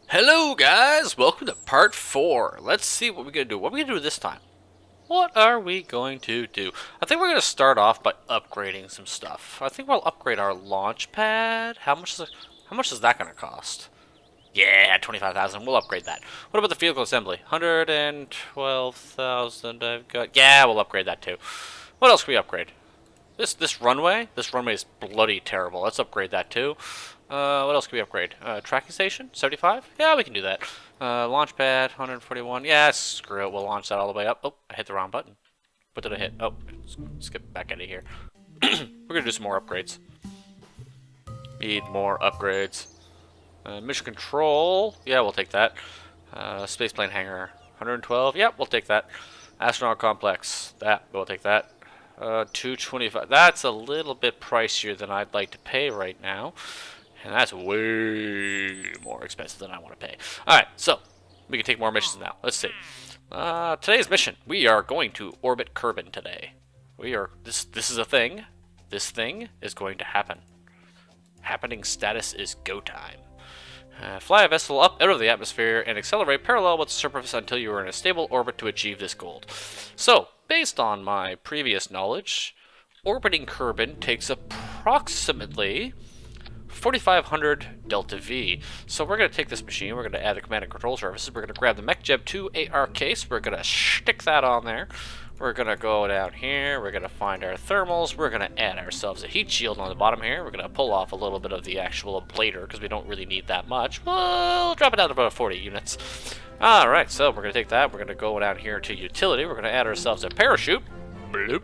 Hello guys, welcome to part 4. Let's see what we're going to do. What are we going to do this time? What are we going to do? I think we're going to start off by upgrading some stuff. I think we'll upgrade our launch pad. How much is that going to cost? Yeah, 25,000. We'll upgrade that. What about the vehicle assembly? 112,000 I've got. Yeah, we'll upgrade that too. What else can we upgrade? This runway? This runway is bloody terrible. Let's upgrade that too. What else can we upgrade? Tracking station? 75? Yeah, we can do that. Launch pad, 141. Yeah, screw it. We'll launch that all the way up. Oh, I hit the wrong button. What did I hit? Oh, let's get back out of here. We're going to do some more upgrades. Need more upgrades. Mission control. Yeah, we'll take that. Spaceplane hangar. 112. Yep, we'll take that. Astronaut complex. We'll take that. 225. That's a little bit pricier than I'd like to pay right now. And that's way more expensive than I want to pay. Alright, so we can take more missions now. Let's see. Today's mission. We are going to orbit Kerbal today. This is a thing. This thing is going to happen. Happening status is go time. Fly a vessel up out of the atmosphere and accelerate parallel with the surface until you are in a stable orbit to achieve this goal. So, based on my previous knowledge, orbiting Kerbal takes approximately 4,500 delta V. So we're going to take this machine, we're going to add the command and control services, we're going to grab the MechJeb 2 AR case, we're going to stick that on there. We're going to go down here, we're going to find our thermals, we're going to add ourselves a heat shield on the bottom here, we're going to pull off a little bit of the actual ablator because we don't really need that much. We'll drop it down to about 40 units. Alright, so we're going to take that, we're going to go down here to utility, we're going to add ourselves a parachute. Bloop.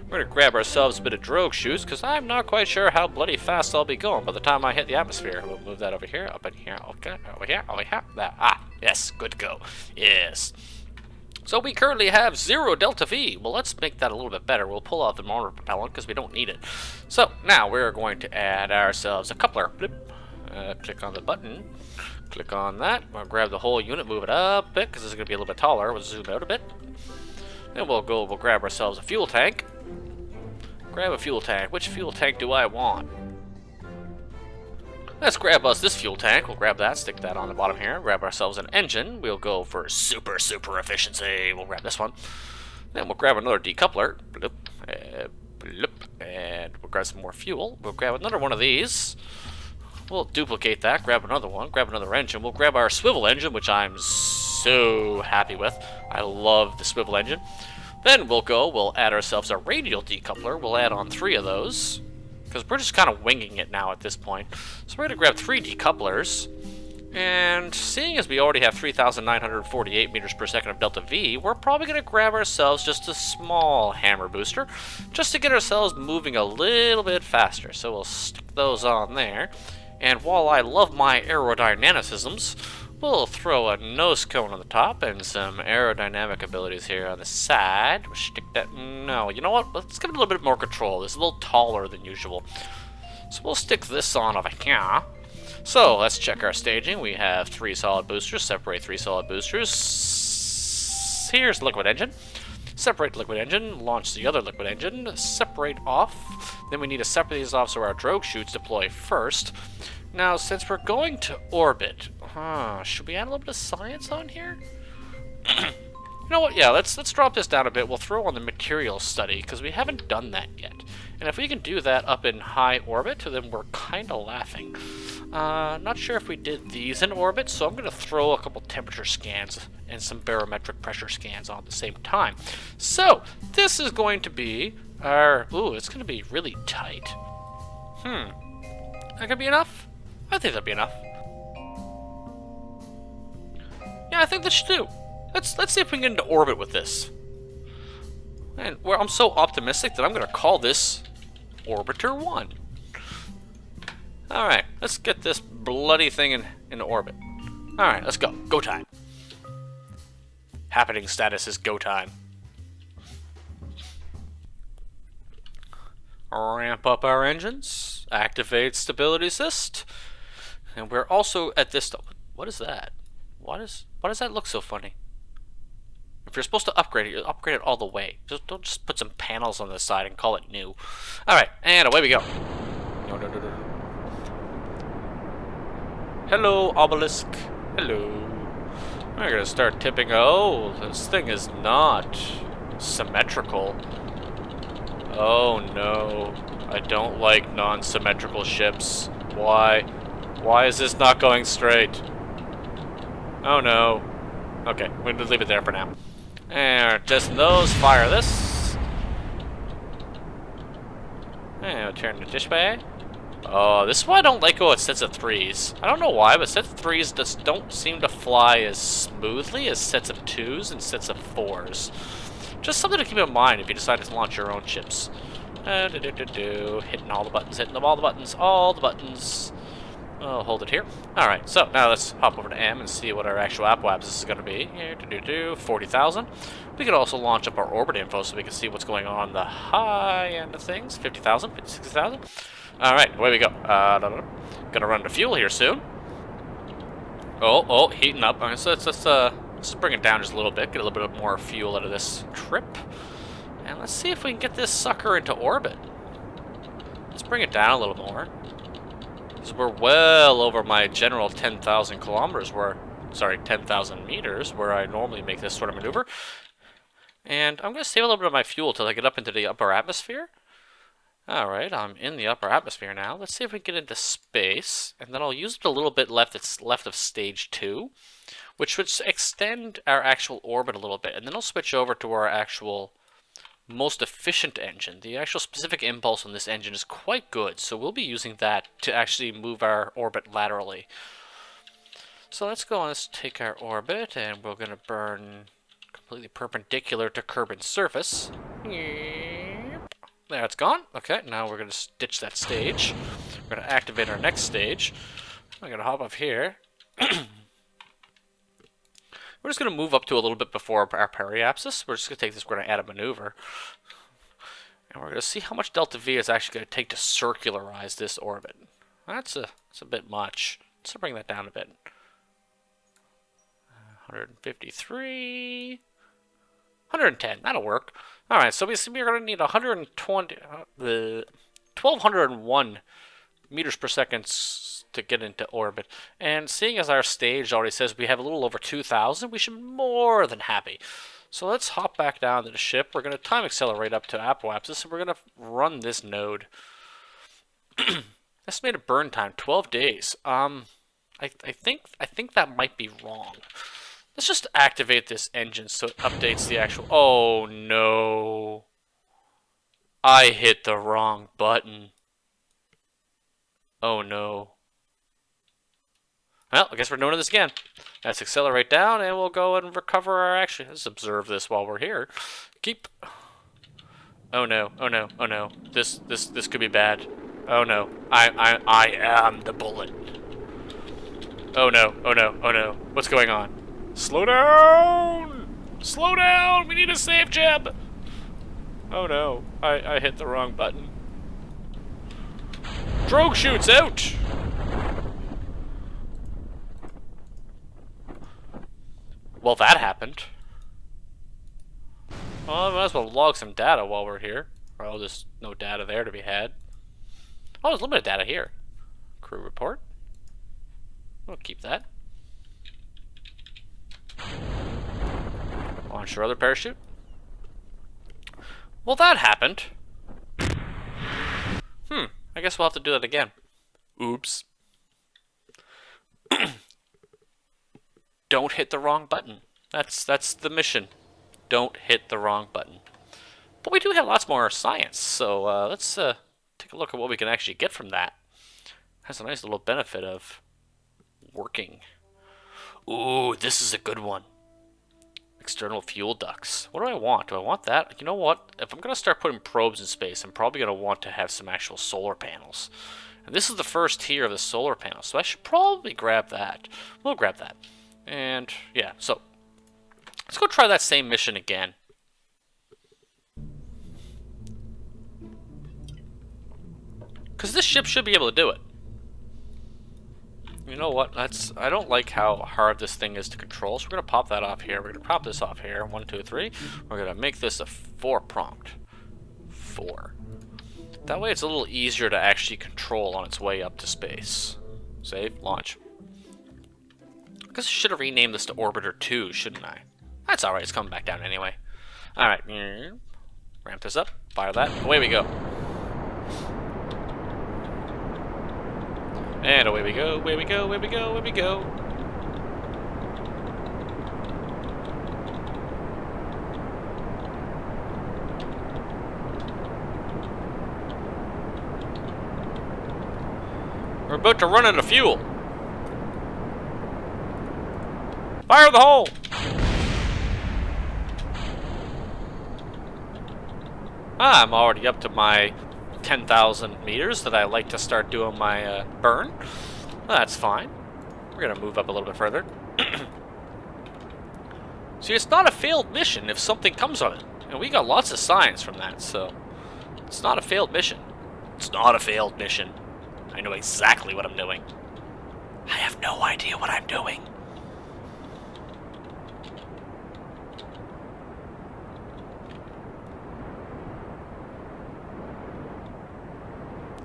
We're going to grab ourselves a bit of drogue shoes, because I'm not quite sure how bloody fast I'll be going by the time I hit the atmosphere. We'll move that over here, up in here, okay, over here, that. Yes, good to go. Yes. So we currently have 0 delta V. Well, let's make that a little bit better. We'll pull out the motor propellant, because we don't need it. So, now we're going to add ourselves a coupler. Click on the button. Click on that. We'll grab the whole unit, move it up a bit, because this is going to be a little bit taller. We'll zoom out a bit. Then we'll grab ourselves a fuel tank. Grab a fuel tank. Which fuel tank do I want? Let's grab us this fuel tank. We'll grab that, stick that on the bottom here. Grab ourselves an engine. We'll go for super efficiency. We'll grab this one. Then we'll grab another decoupler. Bloop, bloop, and we'll grab some more fuel. We'll grab another one of these. We'll duplicate that, grab another one, grab another engine. We'll grab our swivel engine, which I'm so happy with. I love the swivel engine. Then we'll add ourselves a radial decoupler. We'll add on 3 of those, because we're just kind of winging it now at this point. So we're going to grab 3 decouplers, and seeing as we already have 3,948 meters per second of delta V, we're probably going to grab ourselves just a small hammer booster, just to get ourselves moving a little bit faster. So we'll stick those on there, and while I love my aerodynamicisms, we'll throw a nose cone on the top and some aerodynamic abilities here on the side. We'll stick that. No, you know what? Let's give it a little bit more control. It's a little taller than usual. So we'll stick this on over here. So let's check our staging. We have 3 solid boosters. Separate 3 solid boosters. Here's the liquid engine. Separate the liquid engine. Launch the other liquid engine. Separate off. Then we need to separate these off so our drogue chutes deploy first. Now, since we're going to orbit, should we add a little bit of science on here? You know what? Yeah, let's drop this down a bit. We'll throw on the material study, because we haven't done that yet. And if we can do that up in high orbit, then we're kind of laughing. Not sure if we did these in orbit, so I'm going to throw a couple temperature scans and some barometric pressure scans on at the same time. So, this is going to be our... Ooh, it's going to be really tight. That could be enough? I think that'd be enough. Yeah, I think that should do. Let's see if we can get into orbit with this. And I'm so optimistic that I'm going to call this Orbiter 1. Alright, let's get this bloody thing into orbit. Alright, let's go. Go time. Happening status is go time. Ramp up our engines. Activate stability assist. And we're also at this... What is that? Why does that look so funny? If you're supposed to upgrade it, you upgrade it all the way. Don't just put some panels on the side and call it new. Alright, and away we go. No. Hello, obelisk. Hello. We're gonna start tipping. Oh, this thing is not symmetrical. Oh no. I don't like non-symmetrical ships. Why? Why is this not going straight? Oh no. Okay, we're gonna leave it there for now. And just those, fire this. And we'll turn the dish bay. Oh, this is why I don't like sets of threes. I don't know why, but sets of threes just don't seem to fly as smoothly as sets of twos and sets of fours. Just something to keep in mind if you decide to launch your own ships. Hitting all the buttons, hitting all the buttons, all the buttons. I'll hold it here. Alright, so now let's hop over to M and see what our actual apoapsis is going to be. Here, 40,000. We could also launch up our orbit info so we can see what's going on the high end of things. 50,000, 60,000. Alright, away we go. Gonna run to fuel here soon. Oh, heating up. Okay, so let's bring it down just a little bit, get a little bit more fuel out of this trip. And let's see if we can get this sucker into orbit. Let's bring it down a little more. Because we're well over my general 10,000 kilometers, sorry, 10,000 meters, where I normally make this sort of maneuver. And I'm going to save a little bit of my fuel till I get up into the upper atmosphere. Alright, I'm in the upper atmosphere now. Let's see if we can get into space. And then I'll use it a little bit left of stage 2, which would extend our actual orbit a little bit. And then I'll switch over to our actual most efficient engine. The actual specific impulse on this engine is quite good, so we'll be using that to actually move our orbit laterally. So let's go and let's take our orbit, and we're going to burn completely perpendicular to Kerbin's surface. There, it's gone. Okay, now we're going to ditch that stage. We're going to activate our next stage. I'm going to hop up here. We're just going to move up to a little bit before our periapsis. We're just going to take this, we're going to add a maneuver. And we're going to see how much delta V is actually going to take to circularize this orbit. That's a bit much. Let's bring that down a bit. 153. 110, that'll work. Alright, so we're going to need 1,201 meters per second to get into orbit. And seeing as our stage already says we have a little over 2,000, we should be more than happy. So let's hop back down to the ship. We're going to time accelerate up to apoapsis, and we're going to run this node. Estimated burn time, 12 days. I think that might be wrong. Let's just activate this engine so it updates the actual... Oh, no. I hit the wrong button. Oh, no. Well, I guess we're doing this again. Let's accelerate down, and we'll go and recover our action. Let's observe this while we're here. Keep... Oh, no. Oh, no. Oh, no. This could be bad. Oh, no. I am the bullet. Oh, no. Oh, no. Oh, no. What's going on? Slow down! Slow down! We need a safe jab! Oh no, I hit the wrong button. Drogue shoots out! Well, that happened. Well, I might as well log some data while we're here. Oh, there's no data there to be had. Oh, there's a little bit of data here. Crew report. We'll keep that. Launch your other parachute. Well, that happened. I guess we'll have to do that again. Oops. Don't hit the wrong button. That's the mission. Don't hit the wrong button. But we do have lots more science, so let's take a look at what we can actually get from that. Has a nice little benefit of working. Ooh, this is a good one. External fuel ducts. What do I want? Do I want that? You know what? If I'm going to start putting probes in space, I'm probably going to want to have some actual solar panels. And this is the first tier of the solar panels, so I should probably grab that. We'll grab that. And, yeah, so let's go try that same mission again. Because this ship should be able to do it. You know what? I don't like how hard this thing is to control, so we're going to pop that off here. We're going to pop this off here. 1, 2, 3. We're going to make this a 4-pronged. 4. That way it's a little easier to actually control on its way up to space. Save. Launch. I guess I should have renamed this to Orbiter 2, shouldn't I? That's alright, it's coming back down anyway. Alright, ramp this up, fire that, away we go. And away we go, away we go, away we go, away we go. We're about to run out of fuel. Fire the hole! I'm already up to my 10,000 meters that I like to start doing my burn. That's fine. We're gonna move up a little bit further. See, it's not a failed mission if something comes of it. And we got lots of signs from that, so it's not a failed mission. It's not a failed mission. I know exactly what I'm doing. I have no idea what I'm doing.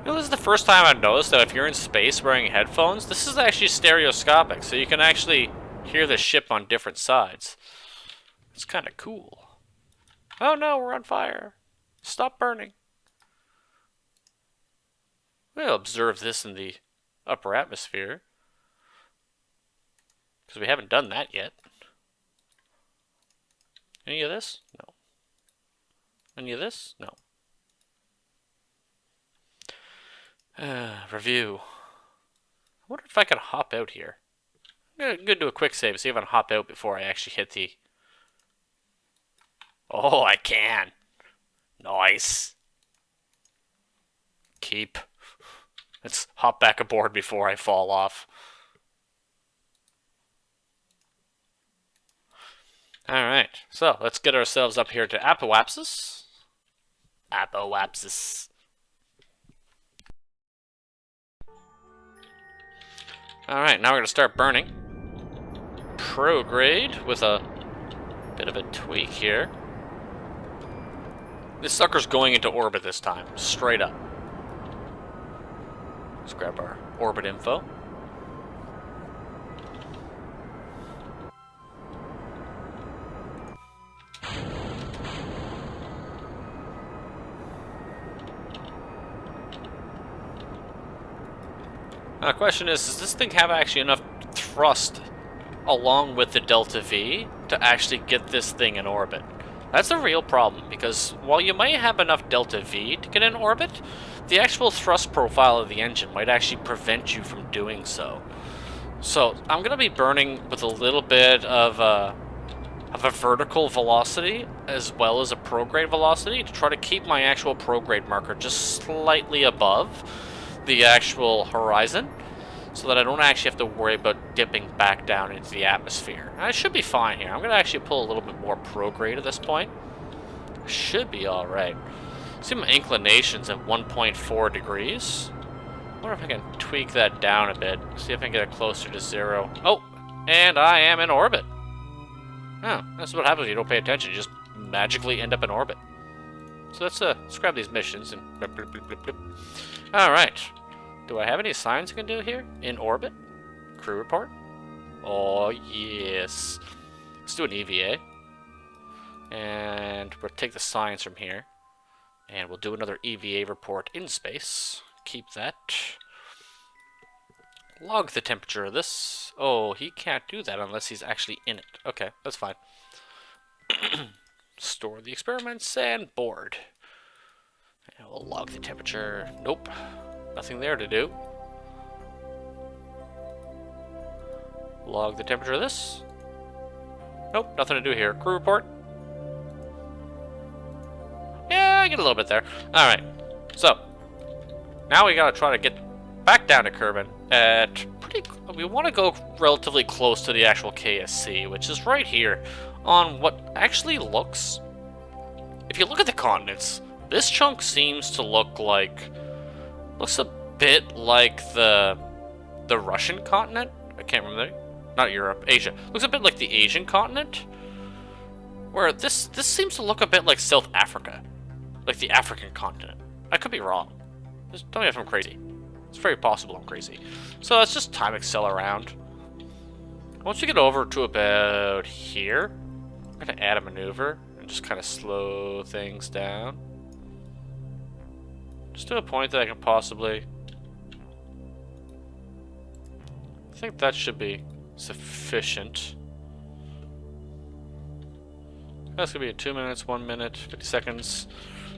You know, this is the first time I've noticed that if you're in space wearing headphones, this is actually stereoscopic, so you can actually hear the ship on different sides. It's kind of cool. Oh no, we're on fire. Stop burning. We'll observe this in the upper atmosphere, because we haven't done that yet. Any of this? No. Any of this? No. Review. I wonder if I can hop out here. I'm gonna do a quick save, see if I can hop out before I actually hit the... Oh, I can. Nice. Keep. Let's hop back aboard before I fall off. Alright, so let's get ourselves up here to Apoapsis. Apoapsis. Alright, now we're going to start burning. Prograde with a bit of a tweak here. This sucker's going into orbit this time, straight up. Let's grab our orbit info. Now the question is, does this thing have actually enough thrust along with the delta V to actually get this thing in orbit? That's a real problem, because while you might have enough delta V to get in orbit, the actual thrust profile of the engine might actually prevent you from doing so. So I'm going to be burning with a little bit of a vertical velocity as well as a prograde velocity to try to keep my actual prograde marker just slightly above the actual horizon, so that I don't actually have to worry about dipping back down into the atmosphere. I should be fine here. I'm going to actually pull a little bit more prograde at this point. Should be alright. See my inclinations at 1.4 degrees. I wonder if I can tweak that down a bit. See if I can get it closer to 0. Oh, and I am in orbit. Oh, that's what happens when you don't pay attention. You just magically end up in orbit. So let's grab these missions and blip, blip, blip, blip, blip. Alright. Do I have any signs I can do here? In orbit? Crew report? Oh, yes. Let's do an EVA. And we'll take the signs from here. And we'll do another EVA report in space. Keep that. Log the temperature of this. Oh, he can't do that unless he's actually in it. Okay, that's fine. Store the experiments and board. And we'll log the temperature. Nope. Nothing there to do. Log the temperature of this. Nope, nothing to do here. Crew report. Yeah, I get a little bit there. Alright, so now we gotta try to get back down to Kerbal at we want to go relatively close to the actual KSC, which is right here on what actually looks, if you look at the continents, this chunk seems to look looks a bit like the Russian continent. I can't remember. Not Europe, Asia. Looks a bit like the Asian continent. Where this seems to look a bit like South Africa. Like the African continent. I could be wrong. Just tell me if I'm crazy. It's very possible I'm crazy. So let's just time excel around. Once we get over to about here, I'm going to add a maneuver and just kind of slow things down. Just to a point that I can possibly... I think that should be sufficient. That's going to be 2 minutes, 1 minute, 50 seconds.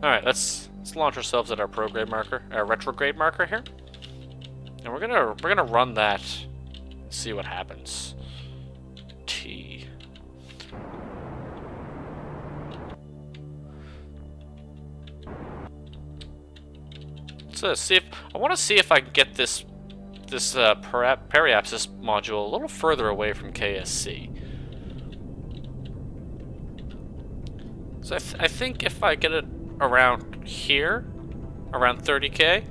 Alright, let's launch ourselves at our prograde marker, our retrograde marker here. And we're gonna run that and see what happens. T. Let's see if I want to see if I can get this periapsis module a little further away from KSC. So I think if I get it around here, around 30k,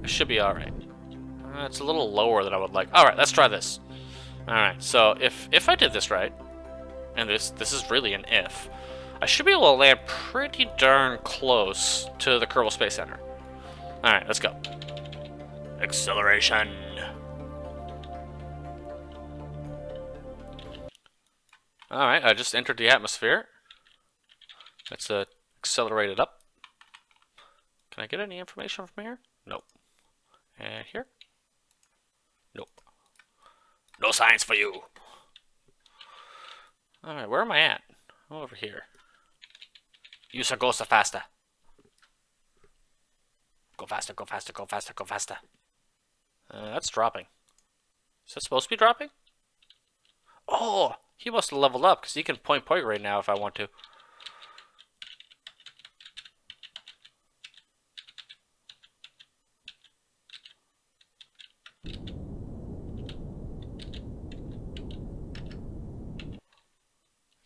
I should be alright. It's a little lower than I would like. Alright, let's try this. Alright, so if I did this right, and this is really an if, I should be able to land pretty darn close to the Kerbal Space Center. Alright, let's go. Acceleration. Alright, I just entered the atmosphere. Let's accelerate it up. Can I get any information from here? Nope. And here? Nope. No science for you. Alright, where am I at? I'm over here. You should go so faster. Go faster, go faster, go faster, go faster. That's dropping. Is that supposed to be dropping? Oh! He must have leveled up, because he can point right now if I want to.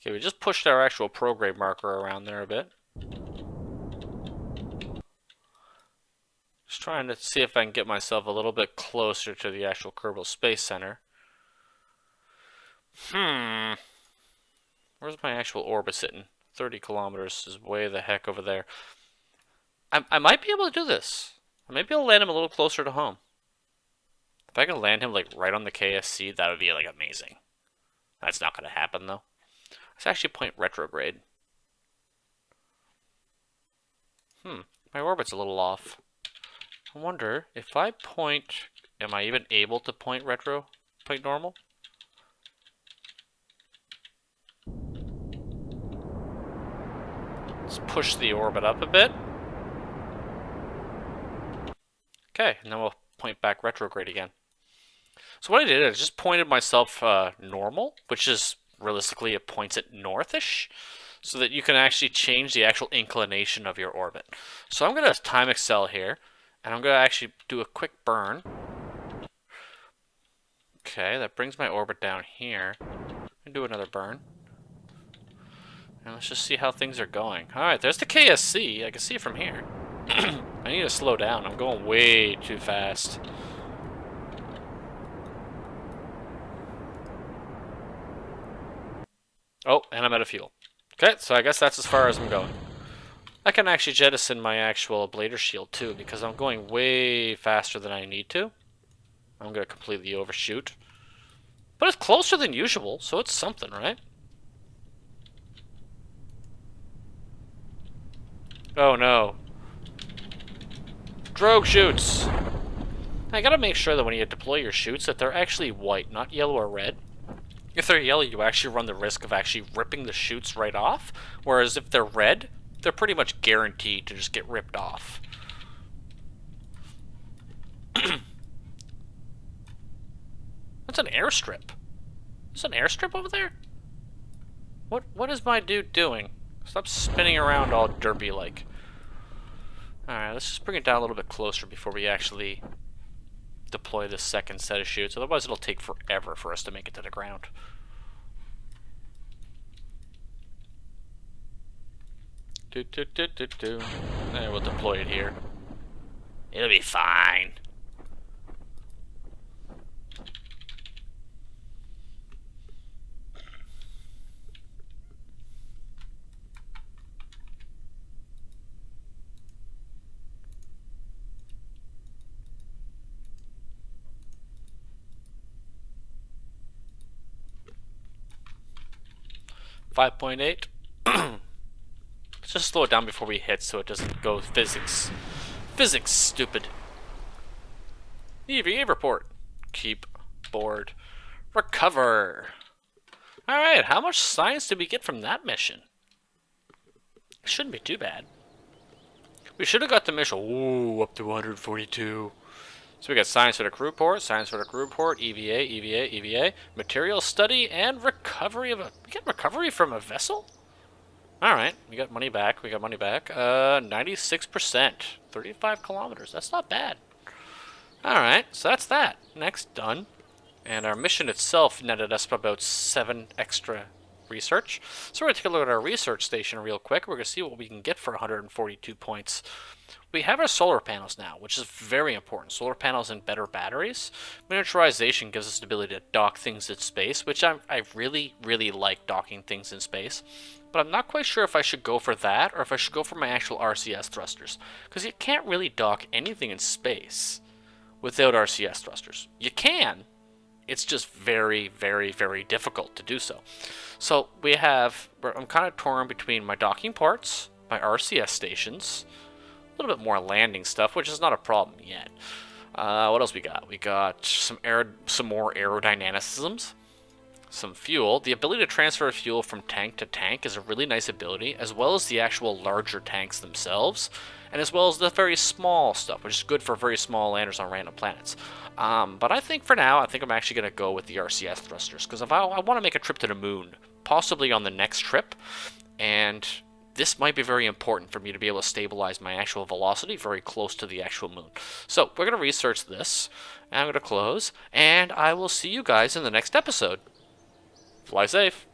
Okay, we just pushed our actual prograde marker around there a bit. Just trying to see if I can get myself a little bit closer to the actual Kerbal Space Center. Where's my actual orbit sitting? 30 kilometers is way the heck over there. I might be able to do this. I might be able to land him a little closer to home. If I can land him like right on the KSC, that would be like amazing. That's not going to happen though. Let's actually point retrograde. My orbit's a little off. I wonder if I point, am I even able to point normal? Let's push the orbit up a bit. Okay, and then we'll point back retrograde again. So what I did is just pointed myself normal, which is realistically it points it northish, so that you can actually change the actual inclination of your orbit. So I'm going to time accel here, and I'm going to actually do a quick burn. Okay, that brings my orbit down here. And do another burn. And let's just see how things are going. Alright, there's the KSC. I can see it from here. I need to slow down. I'm going way too fast. Oh, and I'm out of fuel. Okay, so I guess that's as far as I'm going. I can actually jettison my actual ablator shield too, because I'm going way faster than I need to. I'm going to completely overshoot. But it's closer than usual, so it's something, right? Oh no. Drogue chutes! I gotta make sure that when you deploy your chutes that they're actually white, not yellow or red. If they're yellow, you actually run the risk of actually ripping the chutes right off, whereas if they're red, they're pretty much guaranteed to just get ripped off. That's an airstrip. Is an airstrip over there? What is my dude doing? Stop spinning around all derpy-like. Alright, let's just bring it down a little bit closer before we actually deploy this second set of chutes. Otherwise it'll take forever for us to make it to the ground. And we'll deploy it here. It'll be fine. 5.8. Let's just slow it down before we hit so it doesn't go physics. Physics, stupid. EVA report. Keep board. Recover. Alright, how much science did we get from that mission? It shouldn't be too bad. We should have got the mission. Ooh, up to 142. So we got science for the crew report, science for the crew report, EVA, EVA, EVA, material study, and recovery of a... We get recovery from a vessel? Alright, we got money back, 96%, 35 kilometers, that's not bad. Alright, so that's that. Next, done. And our mission itself netted us about 7 extra research. So we're going to take a look at our research station real quick. We're going to see what we can get for 142 points. We have our solar panels now, which is very important. Solar panels and better batteries. Miniaturization gives us the ability to dock things in space, which I really, really like docking things in space. But I'm not quite sure if I should go for that or if I should go for my actual RCS thrusters. Because you can't really dock anything in space without RCS thrusters. You can. It's just very, very, very difficult to do so. So I'm kind of torn between my docking ports, my RCS stations, a little bit more landing stuff, which is not a problem yet. What else we got? We got some more aerodynamicisms, some fuel. The ability to transfer fuel from tank to tank is a really nice ability, as well as the actual larger tanks themselves, and as well as the very small stuff, which is good for very small landers on random planets. But I think for now, I'm actually going to go with the RCS thrusters, because if I want to make a trip to the moon, possibly on the next trip, and this might be very important for me to be able to stabilize my actual velocity very close to the actual moon. So we're going to research this, and I'm going to close, and I will see you guys in the next episode. Fly safe.